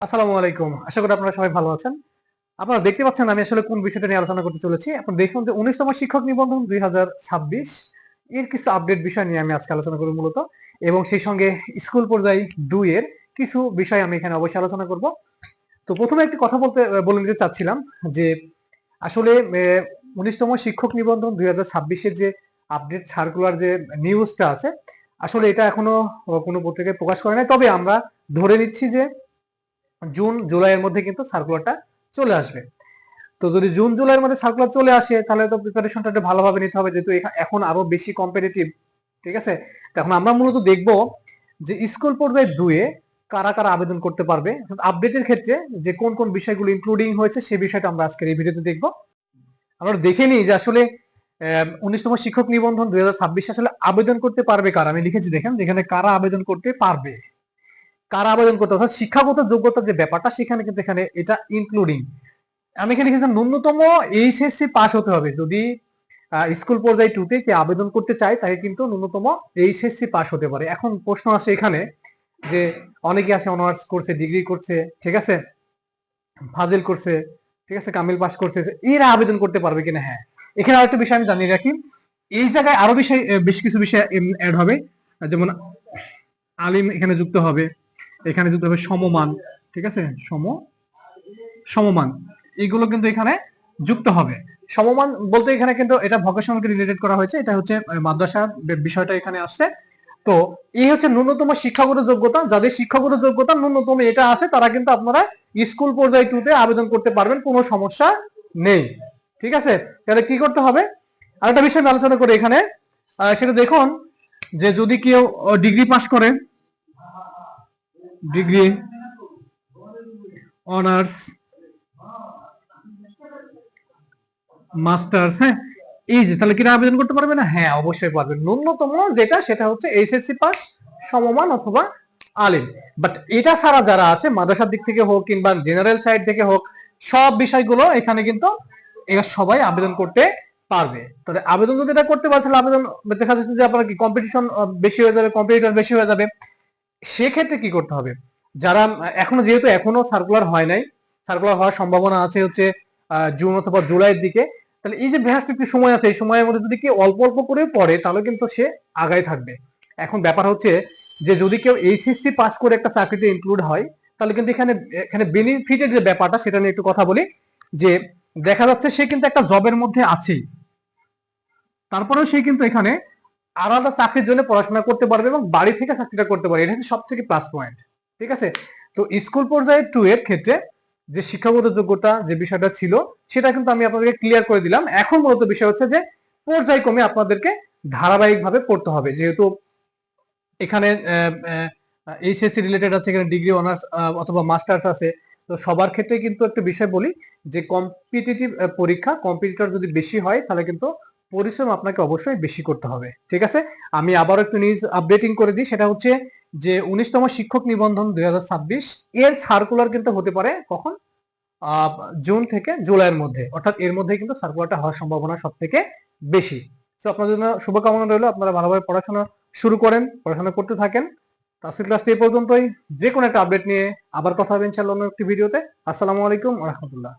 আসসালামু আলাইকুম। আশা করি আপনারা সবাই ভালো আছেন। আপনারা দেখতে পাচ্ছেন আমি আসলে কোন বিষয়টা নিয়ে আলোচনা করতে চলেছি। আপনারা দেখুন যে ১৯তম শিক্ষক নিবন্ধন ২০২৬ এর কিছু আপডেট বিষয় নিয়ে আমি আজকে আলোচনা করব মূলত, এবং সেই সঙ্গে স্কুল পর্যায় ২ এর কিছু বিষয় আমি এখানে অবশ্যই আলোচনা করব। তো ১ম এ একটি কথা বলে নিতে চাচ্ছিলাম যে আসলে ১৯তম শিক্ষক নিবন্ধন ২০২৬ এর যে আপডেট সার্কুলার যে নিউজটা আছে, আসলে এটা এখনো কোনো পত্রিকায় প্রকাশ করে নাই। তবে আমরা ধরে নিচ্ছি যে জুন জুলাইয়ের মধ্যে কিন্তু সার্কুলারটা চলে আসবে। তো যদি জুন জুলাইয়ের মধ্যে সার্কুলার চলে আসে তাহলে তো প্রিপারেশনটা একটু ভালোভাবে নিতে হবে, যেহেতু এখন আরো বেশি কম্পিটিটিভ। ঠিক আছে, এখন আমরা মূলত দেখব যে স্কুল পর্যায়ে ২ এ কারা কারা আবেদন করতে পারবে, আপডেটের ক্ষেত্রে যে কোন কোন বিষয়গুলো ইনক্লুডিং হয়েছে সেই বিষয়টা আমরা আজকের এই ভিডিওতে দেখব। আমরা দেখে নিই যে আসলে ১৯তম শিক্ষক নিবন্ধন ২০২৬ আসলে আবেদন করতে পারবে কারা। আমি লিখেছি দেখেন যেখানে কারা আবেদন করতে পারবে, কারা আবেদন করতে, অর্থাৎ শিক্ষাগত যোগ্যতার যে ব্যাপারটা সেখানে কিন্তু এখানে এটা ইনক্লুডিং। আমি এখানে লিখেছিলাম ন্যূনতম এইচএসসি পাস হতে হবে। যদি স্কুল পর্যায়ে 2 তে কে আবেদন করতে চায় তাকে কিন্তু ন্যূনতম এইচএসসি পাস হতে পারে। এখন প্রশ্ন আসে এখানে যে অনেকে আছে অনার্স করছে, ডিগ্রি করছে, ঠিক আছে, ফাজিল করছে, ঠিক আছে, কামিল পাস করছে, এরা আবেদন করতে পারবে কিনা। হ্যাঁ, এখানে আরেকটা বিষয় আমি জানিয়ে রাখি, এই জায়গায় আরো বিষয় বেশ কিছু বিষয় অ্যাড হবে, যেমন আলিম এখানে যুক্ত হবে, এখানে যুক্ত হবে সমমান, ঠিক আছে, সমমান এগুলো কিন্তু এখানে যুক্ত হবে। সমমান বলতে এখানে কিন্তু এটা ভোকেশনালকে রিলেটেড করা হয়েছে, এটা হচ্ছে মাদ্রাসা বিষয়টা এখানে আসছে। তো এই হচ্ছে ন্যূনতম শিক্ষাগত যোগ্যতা, যাদের শিক্ষাগত যোগ্যতা ন্যূনতম এটা আছে তারা কিন্তু আপনারা স্কুল পর্যায়ে 2 তে আবেদন করতে পারবেন, কোনো সমস্যা নেই। ঠিক আছে, তাহলে কি করতে হবে আরেকটা বিষয় আমি আলোচনা করি এখানে, সেটা দেখুন যে যদি কেউ ডিগ্রি পাস করে, ডিগ্রি, অনার্স, মাস্টার্স, হ্যাঁ, এই যে তাহলে কিনা আবেদন করতে পারবে না। হ্যাঁ, অবশ্যই পারবে। ন্যূনতম যেটা সেটা হচ্ছে এইচএসসি পাস, সমমান অথবা আলিম। বাট এটা ছাড়া যারা আছে মাদ্রাসার দিক থেকে হোক কিংবা জেনারেল সাইড থেকে হোক, সব বিষয়গুলো এখানে কিন্তু এরা সবাই আবেদন করতে পারবে। তবে আবেদন যদি এটা করতে পারে তাহলে আবেদন দেখা যাচ্ছে যে আপনার কি কম্পিটিশন বেশি হয়ে যাবে, কম্পিটিটর বেশি হয়ে যাবে। সেক্ষেত্রে কি করতে হবে, যারা এখনো, যেহেতু এখনো সার্কুলার হয় নাই, সার্কুলার হওয়ার সম্ভাবনা আছে হচ্ছে জুন অথবা জুলাইয়ের দিকে, তাহলে এই যে বেহাস্ট একটু সময় আছে, এই সময়ের মধ্যে যদি কেউ অল্প অল্প করে পড়ে তাহলে কিন্তু সে আগায় থাকবে। এখন ব্যাপার হচ্ছে যে যদি কেউ এইচএসসি পাস করে একটা চাকরিতে ইনক্লুড হয় তাহলে কিন্তু এখানে এখানে বেনিফিটের যে ব্যাপারটা সেটা নিয়ে একটু কথা বলি। যে দেখা যাচ্ছে সে কিন্তু একটা জবের মধ্যে আছেই, তারপরেও সে কিন্তু এখানে আলাদা চাকরির জন্য পড়াশোনা করতে পারবে এবং বাড়ি থেকে চাকরিটা করতে পারবে, এটা হচ্ছে সব থেকে প্লাস পয়েন্ট। ঠিক আছে, তো স্কুল পর্যায়ে 2 এর ক্ষেত্রে যে শিক্ষাগত যোগ্যতা যে বিষয়টা ছিল সেটা কিন্তু আমি আপনাদেরকে ক্লিয়ার করে দিলাম। এখন মূলত বিষয় হচ্ছে যে পর্যায়ক্রমে আপনাদেরকে ধারাবাহিকভাবে পড়তে হবে, যেহেতু এখানে এইচএসসি রিলেটেড আছে, এখানে ডিগ্রি, অনার্স অথবা মাস্টার্স আছে। তো সবার ক্ষেত্রে কিন্তু একটা বিষয় বলি যে কম্পিটিটিভ পরীক্ষা, কম্পিটিটর যদি বেশি হয় তাহলে কিন্তু পরিশ্রম আপনাকে অবশ্যই বেশি করতে হবে। ঠিক আছে, আমি আবারও একটু নিউজ আপডেটিং করে দিই, সেটা হচ্ছে যে ১৯তম শিক্ষক নিবন্ধন ২০২৬ এর সার্কুলার কিন্তু হতে পারে কখন, জুন থেকে জুলাইয়ের মধ্যে, অর্থাৎ এর মধ্যে কিন্তু সার্কুলারটা হওয়ার সম্ভাবনা সব থেকে বেশি। তো আপনাদের জন্য শুভকামনা রইল, আপনারা ভালোভাবে পড়াশোনা শুরু করেন, পড়াশোনা করতে থাকেন। আজকের ক্লাসটি এই পর্যন্তই। যে কোনো একটা আপডেট নিয়ে আবার কথা হবে ইনশাআল্লাহ অন্য একটি ভিডিওতে। আসসালামু আলাইকুম ওয়া রাহমাতুল্লাহ।